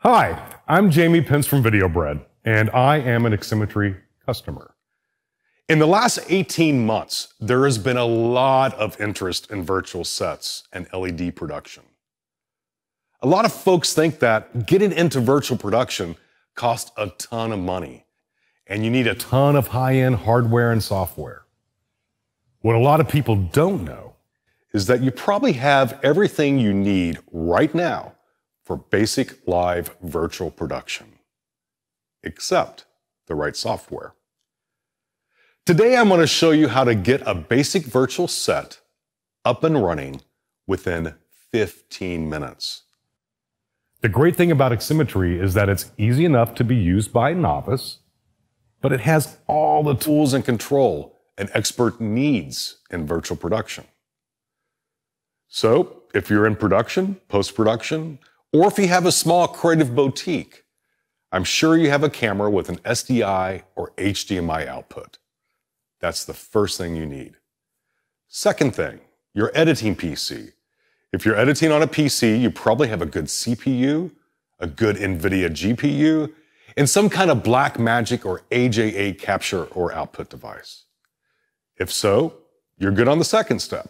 Hi, I'm Jamie Pence from Videobread, and I am an Aximmetry customer. In the last 18 months, there has been a lot of interest in virtual sets and LED production. A lot of folks think that getting into virtual production costs a ton of money, and you need a ton of high-end hardware and software. What a lot of people don't know is that you probably have everything you need right now for basic live virtual production, except the right software. Today, I'm going to show you how to get a basic virtual set up and running within 15 minutes. The great thing about Aximmetry is that it's easy enough to be used by a novice, but it has all the tools and control an expert needs in virtual production. So, if you're in production, post-production, or if you have a small creative boutique, I'm sure you have a camera with an SDI or HDMI output. That's the first thing you need. Second thing, your editing PC. If you're editing on a PC, you probably have a good CPU, a good NVIDIA GPU, and some kind of Blackmagic or AJA capture or output device. If so, you're good on the second step.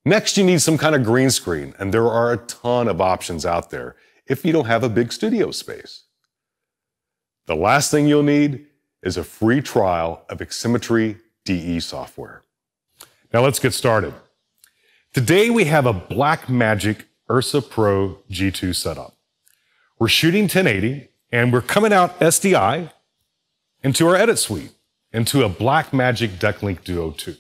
Next, you need some kind of green screen, and there are a ton of options out there if you don't have a big studio space. The last thing you'll need is a free trial of Aximmetry DE software. Now let's get started. Today we have a Blackmagic Ursa Pro G2 setup. We're shooting 1080, and we're coming out SDI into our edit suite, into a Blackmagic Decklink Duo 2.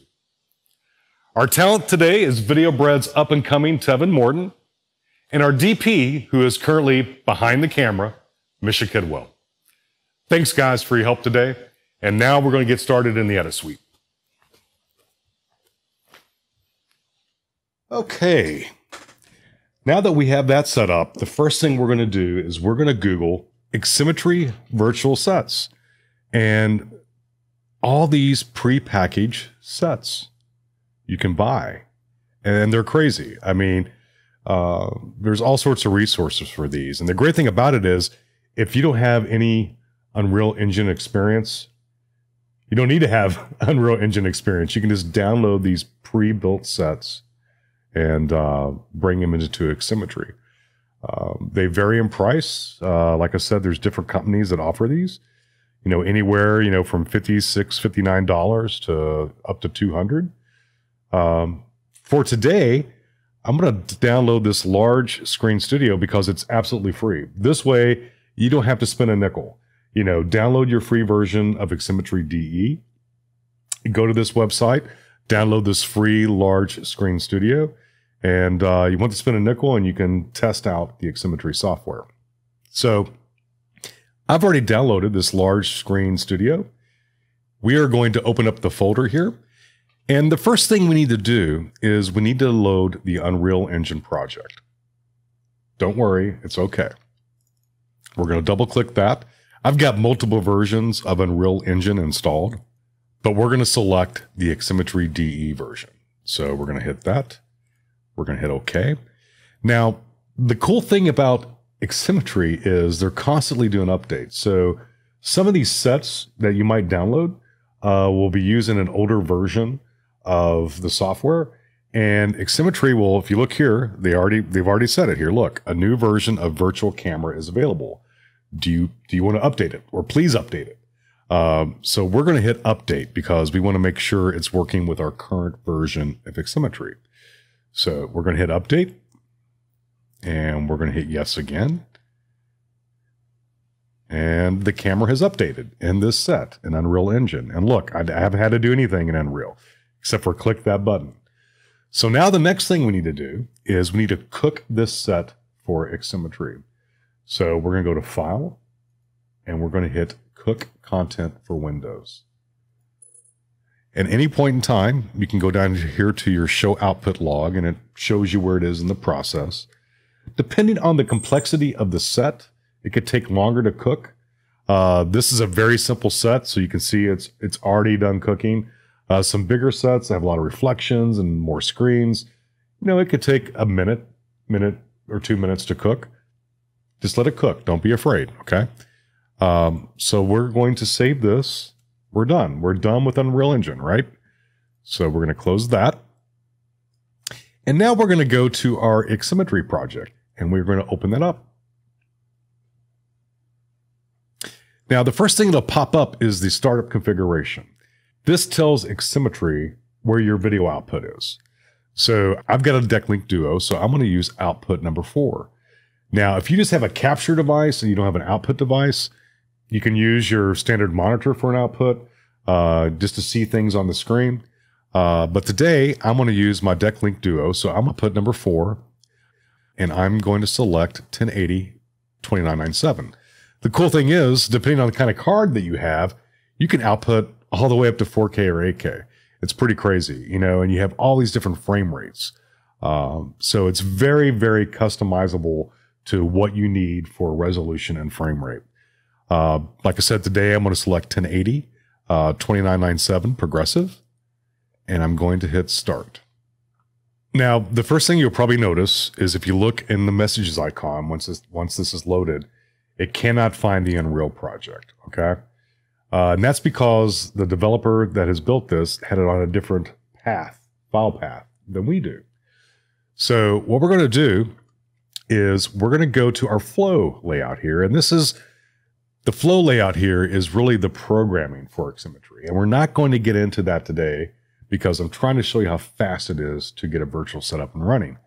Our talent today is Videobread's up-and-coming Tevin Morton, and our DP, who is currently behind the camera, Misha Kidwell. Thanks, guys, for your help today, and now we're going to get started in the edit suite. Okay, now that we have that set up, the first thing we're going to do is we're going to Google Aximmetry virtual sets and all these pre-packaged sets you can buy, and they're crazy. I mean, there's all sorts of resources for these. And the great thing about it is if you don't have any Unreal Engine experience, you don't need to have Unreal Engine experience. You can just download these pre-built sets and bring them into Aximmetry. They vary in price. Like I said, there's different companies that offer these, anywhere, from $56, $59 to up to $200. For today, I'm going to download this large screen studio because it's absolutely free. This way, you don't have to spend a nickel. Download your free version of Aximmetry DE. Go to this website, download this free large screen studio, and you want to spend a nickel and you can test out the Aximmetry software. So I've already downloaded this large screen studio. We are going to open up the folder here. And the first thing we need to do is we need to load the Unreal Engine project. Don't worry, it's okay. We're going to double click that. I've got multiple versions of Unreal Engine installed, but we're going to select the Aximmetry DE version. So we're going to hit that. We're going to hit OK. Now, the cool thing about Aximmetry is they're constantly doing updates. So some of these sets that you might download will be using an older version of the software, and Aximmetry will, if you look here, they've already said it here. Look, a new version of Virtual Camera is available. Do you want to update it, or please update it? So we're going to hit update because we want to make sure it's working with our current version of Aximmetry. So we're going to hit update, and we're going to hit yes again. And the camera has updated in this set in Unreal Engine. And look, I haven't had to do anything in Unreal except for click that button. So now the next thing we need to do is we need to cook this set for Aximmetry. So we're going to go to File, and we're going to hit Cook Content for Windows. At any point in time, you can go down here to your Show Output Log, and it shows you where it is in the process. Depending on the complexity of the set, it could take longer to cook. This is a very simple set, so you can see it's already done cooking. Some bigger sets have a lot of reflections and more screens. It could take a minute or 2 minutes to cook. Just let it cook. Don't be afraid. Okay. So we're going to save this. We're done. We're done with Unreal Engine, right? So we're going to close that. And now we're going to go to our Aximmetry project, and we're going to open that up. Now, the first thing that'll pop up is the startup configuration. This tells Aximmetry where your video output is. So I've got a Decklink Duo, so I'm going to use output number 4. Now, if you just have a capture device and you don't have an output device, you can use your standard monitor for an output just to see things on the screen. But today, I'm going to use my Decklink Duo, so I'm going to put number 4, and I'm going to select 1080 2997. The cool thing is, depending on the kind of card that you have, you can output all the way up to 4K or 8K. It's pretty crazy, you know, and you have all these different frame rates. So it's very, very customizable to what you need for resolution and frame rate. Like I said, today I'm going to select 1080, 2997 progressive, and I'm going to hit start. Now, the first thing you'll probably notice is if you look in the messages icon, once this is loaded, it cannot find the Unreal project, okay? And that's because the developer that has built this had it on a different path, file path, than we do. So what we're going to do is we're going to go to our flow layout here. And this is, the flow layout here is really the programming for Aximmetry. And we're not going to get into that today because I'm trying to show you how fast it is to get a virtual setup and running.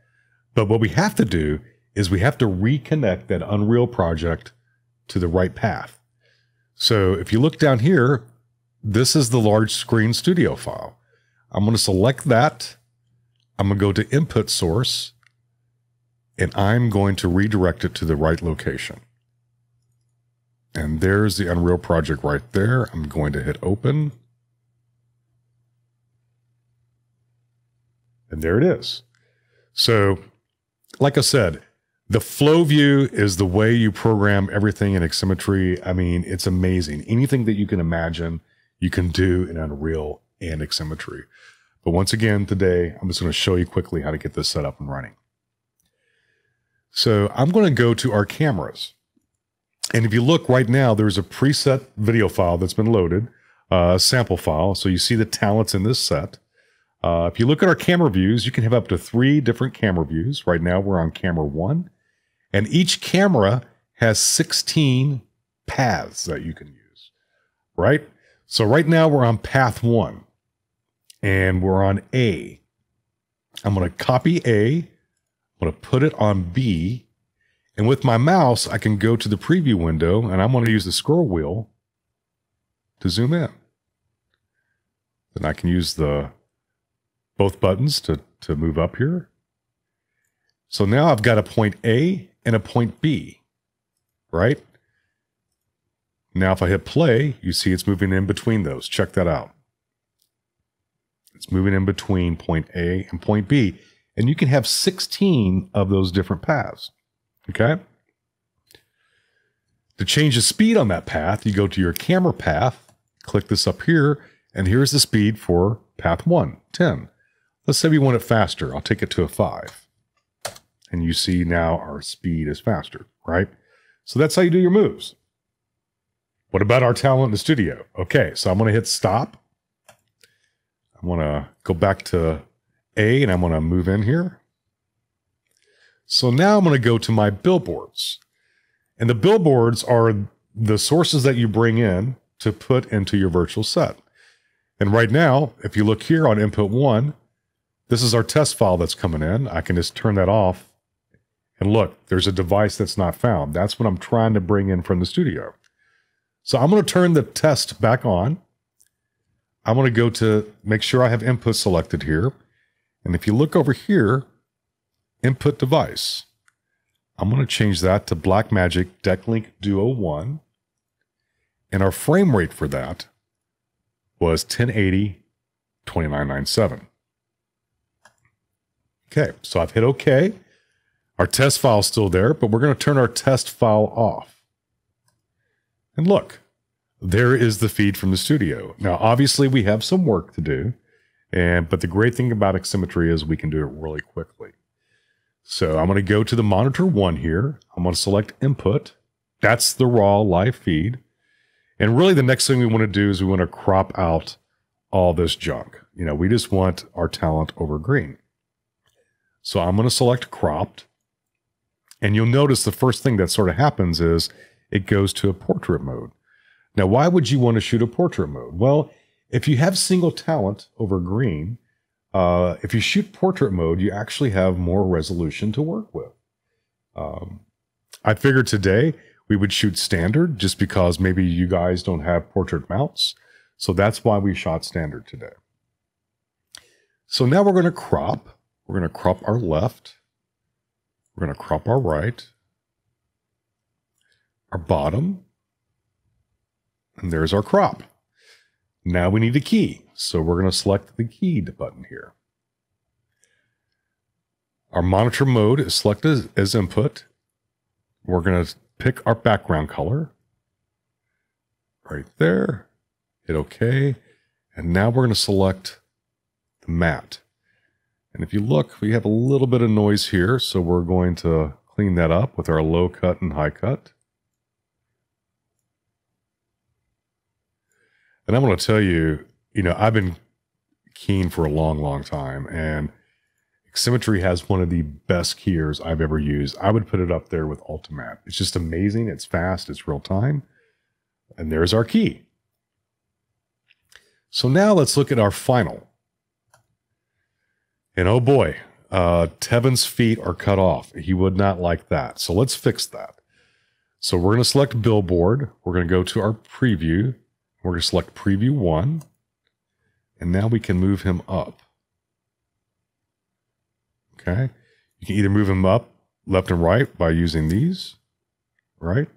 But what we have to do is we have to reconnect that Unreal project to the right path. So if you look down here, this is the large screen studio file. I'm going to select that. I'm going to go to input source, and I'm going to redirect it to the right location. And there's the Unreal project right there. I'm going to hit open. And there it is. So, like I said, the flow view is the way you program everything in Aximmetry. I mean, it's amazing. Anything that you can imagine, you can do in Unreal and Aximmetry. But once again, today, I'm just going to show you quickly how to get this set up and running. So I'm going to go to our cameras. And if you look right now, there's a preset video file that's been loaded, a sample file. So you see the talents in this set. If you look at our camera views, you can have up to 3 different camera views. Right now, we're on camera 1. And each camera has 16 paths that you can use, right? So right now we're on path 1 and we're on A. I'm going to copy A. I'm going to put it on B. And with my mouse, I can go to the preview window and I'm going to use the scroll wheel to zoom in. Then I can use both buttons to move up here. So now I've got a point A and a point B, right? Now if I hit play, you see it's moving in between those. Check that out. It's moving in between point A and point B. And you can have 16 of those different paths, okay? To change the speed on that path, you go to your camera path, click this up here, and here's the speed for path 1, 10. Let's say we want it faster. I'll take it to a 5. And you see now our speed is faster, right? So that's how you do your moves. What about our talent in the studio? Okay, so I'm going to hit stop. I want to go back to A and I'm going to move in here. So now I'm going to go to my billboards. And the billboards are the sources that you bring in to put into your virtual set. And right now, if you look here on input 1, this is our test file that's coming in. I can just turn that off. And look, there's a device that's not found. That's what I'm trying to bring in from the studio. So I'm going to turn the test back on. I'm going to go to make sure I have input selected here. And if you look over here, input device, I'm going to change that to Blackmagic Decklink Duo 1. And our frame rate for that was 1080 2997. Okay, so I've hit OK. Our test file is still there, but we're going to turn our test file off. And look, there is the feed from the studio. Now, obviously, we have some work to do, but the great thing about Aximmetry is we can do it really quickly. So I'm going to go to the monitor 1 here. I'm going to select input. That's the raw live feed. And really the next thing we want to do is we want to crop out all this junk. You know, we just want our talent over green. So I'm going to select cropped. And you'll notice the first thing that sort of happens is it goes to a portrait mode. Now, why would you want to shoot a portrait mode? Well, if you have single talent over green, if you shoot portrait mode, you actually have more resolution to work with. I figured today we would shoot standard just because maybe you guys don't have portrait mounts. So that's why we shot standard today. So now we're going to crop. We're going to crop our left. We're going to crop our right, our bottom, and there's our crop. Now we need a key. So we're going to select the keyed button here. Our monitor mode is selected as input. We're going to pick our background color right there. Hit OK. And now we're going to select the matte. And if you look, we have a little bit of noise here. So we're going to clean that up with our low cut and high cut. And I'm going to tell you, you know, I've been keying for a long, long time, and Aximmetry has one of the best keyers I've ever used. I would put it up there with Ultimate. It's just amazing. It's fast. It's real time. And there's our key. So now let's look at our final. And oh boy, Tevin's feet are cut off. He would not like that. So let's fix that. So we're going to select Billboard. We're going to go to our preview. We're going to select preview 1. And now we can move him up. Okay. You can either move him up left and right by using these, right?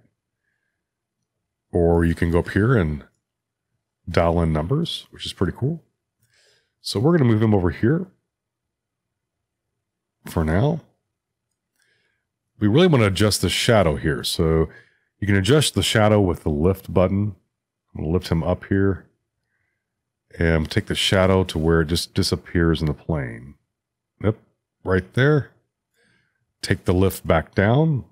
Or you can go up here and dial in numbers, which is pretty cool. So we're going to move him over here for now. We really want to adjust the shadow here. So you can adjust the shadow with the lift button. I'm going to lift him up here and take the shadow to where it just disappears in the plane. Yep, right there. Take the lift back down,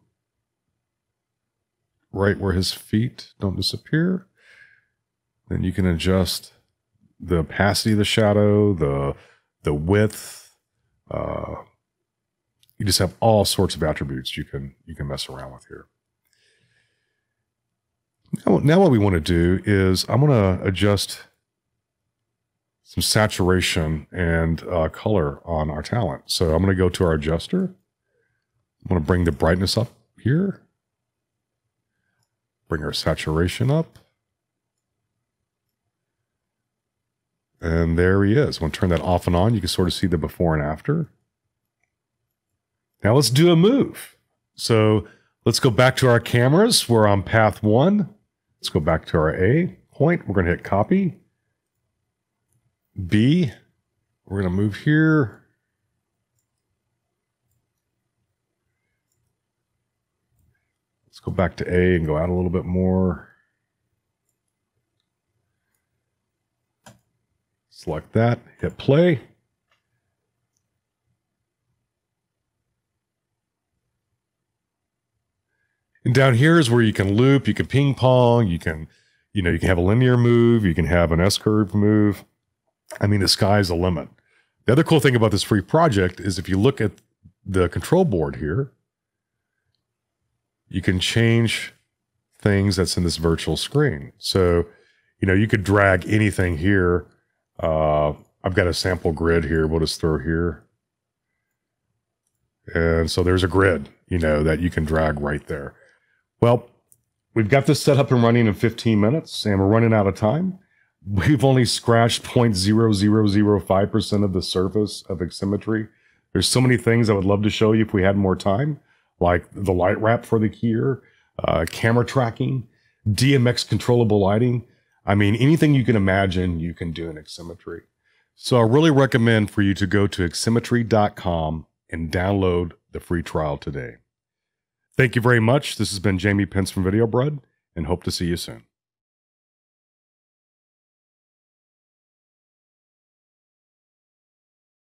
right where his feet don't disappear. Then you can adjust the opacity of the shadow, the width. You just have all sorts of attributes you can mess around with here. Now what we want to do is I'm going to adjust some saturation and color on our talent. So I'm going to go to our adjuster. I'm going to bring the brightness up here. Bring our saturation up. And there he is. I'm going to turn that off and on. You can sort of see the before and after. Now let's do a move. So let's go back to our cameras. We're on path 1. Let's go back to our A point. We're going to hit copy. B, we're going to move here. Let's go back to A and go out a little bit more. Select that, hit play. And down here is where you can loop, you can ping pong, you can have a linear move, you can have an S-curve move. I mean, the sky's the limit. The other cool thing about this free project is if you look at the control board here, you can change things that's in this virtual screen. So, you could drag anything here. I've got a sample grid here. We'll just throw here. And so there's a grid, that you can drag right there. Well, we've got this set up and running in 15 minutes, and we're running out of time. We've only scratched 0.0005% of the surface of Aximmetry. There's so many things I would love to show you if we had more time, like the light wrap for the keyer, camera tracking, DMX controllable lighting. I mean, anything you can imagine, you can do in Aximmetry. So I really recommend for you to go to aximmetry.com and download the free trial today. Thank you very much. This has been Jamie Pence from Billboard, and hope to see you soon.